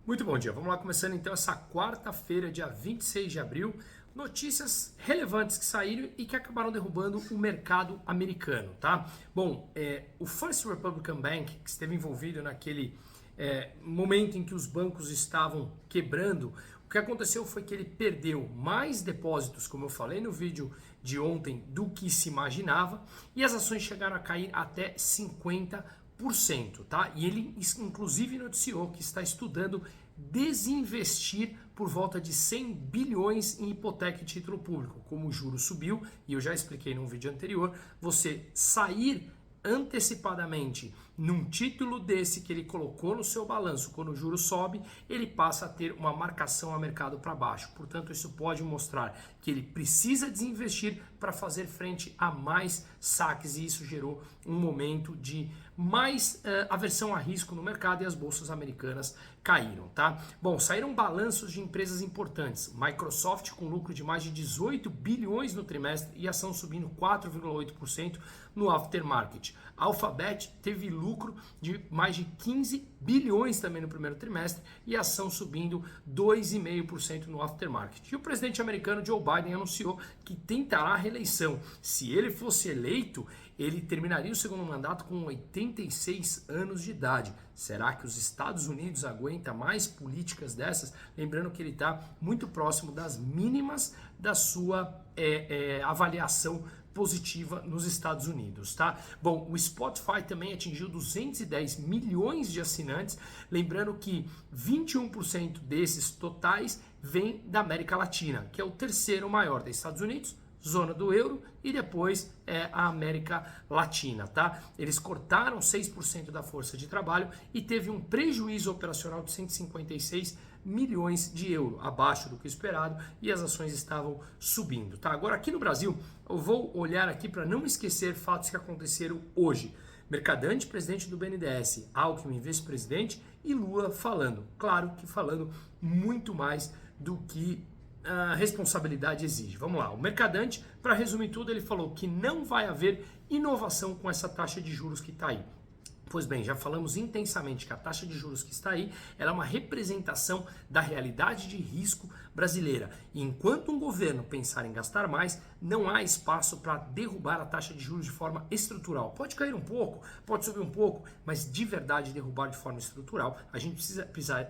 Muito bom dia. Vamos lá, começando então essa quarta-feira, dia 26 de abril. Notícias relevantes que saíram e que acabaram derrubando o mercado americano, tá? Bom, o First Republican Bank, que esteve envolvido naquele momento em que os bancos estavam quebrando, o que aconteceu foi que ele perdeu mais depósitos, como eu falei no vídeo de ontem, do que se imaginava, e as ações chegaram a cair até 50%, tá? E ele inclusive noticiou que está estudando desinvestir por volta de 100 bilhões em hipoteca e título público. Como o juro subiu, e eu já expliquei num vídeo anterior, você sair antecipadamente num título desse que ele colocou no seu balanço, quando o juro sobe, ele passa a ter uma marcação a mercado para baixo. Portanto, isso pode mostrar que ele precisa desinvestir para fazer frente a mais saques, e isso gerou um momento de mais aversão a risco no mercado e as bolsas americanas caíram, tá? Bom, saíram balanços de empresas importantes. Microsoft com lucro de mais de 18 bilhões no trimestre e ação subindo 4,8% no aftermarket. Alphabet teve lucro de mais de 15 bilhões também no primeiro trimestre e ação subindo 2,5% no aftermarket. E o presidente americano Joe Biden anunciou que tentará a reeleição. Se ele fosse eleito, ele terminaria o segundo mandato com 86 anos de idade. Será que os Estados Unidos aguentam mais políticas dessas? Lembrando que ele está muito próximo das mínimas da sua avaliação positiva nos Estados Unidos, tá? Bom, o Spotify também atingiu 210 milhões de assinantes, lembrando que 21% desses totais vem da América Latina, que é o terceiro maior dos Estados Unidos, zona do euro, e depois a América Latina, tá? Eles cortaram 6% da força de trabalho e teve um prejuízo operacional de 156 milhões de euros, abaixo do que esperado, e as ações estavam subindo, tá? Agora aqui no Brasil, eu vou olhar aqui para não esquecer fatos que aconteceram hoje. Mercadante, presidente do BNDES, Alckmin, vice-presidente, e Lula falando, claro que falando muito mais do que a responsabilidade exige. Vamos lá, o Mercadante, para resumir tudo, ele falou que não vai haver inovação com essa taxa de juros que está aí. Pois bem, já falamos intensamente que a taxa de juros que está aí, ela é uma representação da realidade de risco brasileira. E enquanto um governo pensar em gastar mais, não há espaço para derrubar a taxa de juros de forma estrutural. Pode cair um pouco, pode subir um pouco, mas de verdade derrubar de forma estrutural, a gente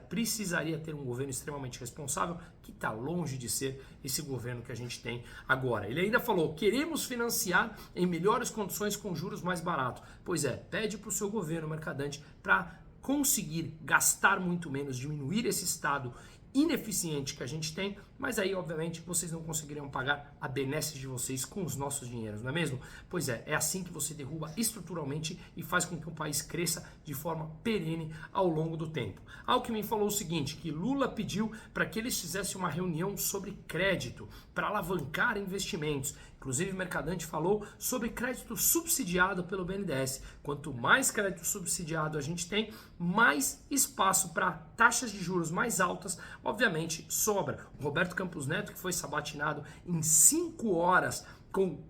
precisaria ter um governo extremamente responsável, que está longe de ser esse governo que a gente tem agora. Ele ainda falou, queremos financiar em melhores condições com juros mais baratos. Pois é, pede para o seu governo Mercadante para conseguir gastar muito menos, diminuir esse estado ineficiente que a gente tem, mas aí obviamente vocês não conseguiriam pagar a benesse de vocês com os nossos dinheiros, não é mesmo? Pois é assim que você derruba estruturalmente e faz com que o país cresça de forma perene ao longo do tempo. Alckmin falou o seguinte, que Lula pediu para que eles fizessem uma reunião sobre crédito, para alavancar investimentos. Inclusive o Mercadante falou sobre crédito subsidiado pelo BNDES. Quanto mais crédito subsidiado a gente tem, mais espaço para taxas de juros mais altas, obviamente, sobra. O Roberto Campos Neto, que foi sabatinado em 5 horas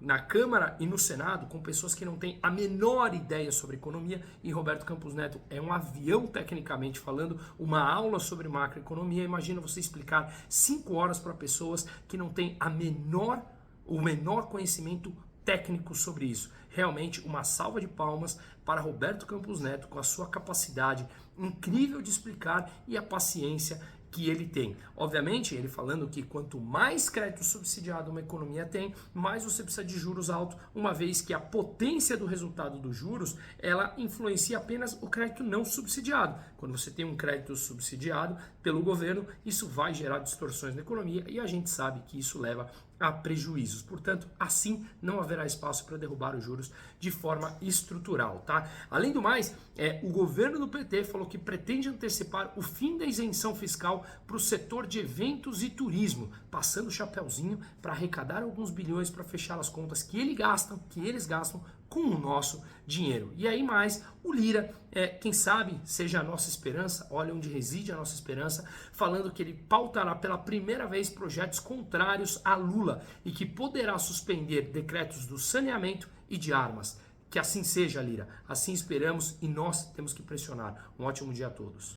na Câmara e no Senado, com pessoas que não têm a menor ideia sobre economia, e Roberto Campos Neto é um avião tecnicamente falando, uma aula sobre macroeconomia. Imagina você explicar 5 horas para pessoas que não têm o menor conhecimento técnico sobre isso. Realmente uma salva de palmas para Roberto Campos Neto, com a sua capacidade incrível de explicar e a paciência que ele tem. Obviamente, ele falando que quanto mais crédito subsidiado uma economia tem, mais você precisa de juros altos, uma vez que a potência do resultado dos juros, ela influencia apenas o crédito não subsidiado. Quando você tem um crédito subsidiado pelo governo, isso vai gerar distorções na economia e a gente sabe que isso leva a prejuízos. Portanto, assim não haverá espaço para derrubar os juros de forma estrutural, tá? Além do mais, o governo do PT falou que pretende antecipar o fim da isenção fiscal para o setor de eventos e turismo, passando o chapéuzinho para arrecadar alguns bilhões para fechar as contas que eles gastam com o nosso dinheiro. E aí mais, o Lira, quem sabe seja a nossa esperança, olha onde reside a nossa esperança, falando que ele pautará pela primeira vez projetos contrários a Lula e que poderá suspender decretos do saneamento e de armas. Que assim seja, Lira. Assim esperamos e nós temos que pressionar. Um ótimo dia a todos.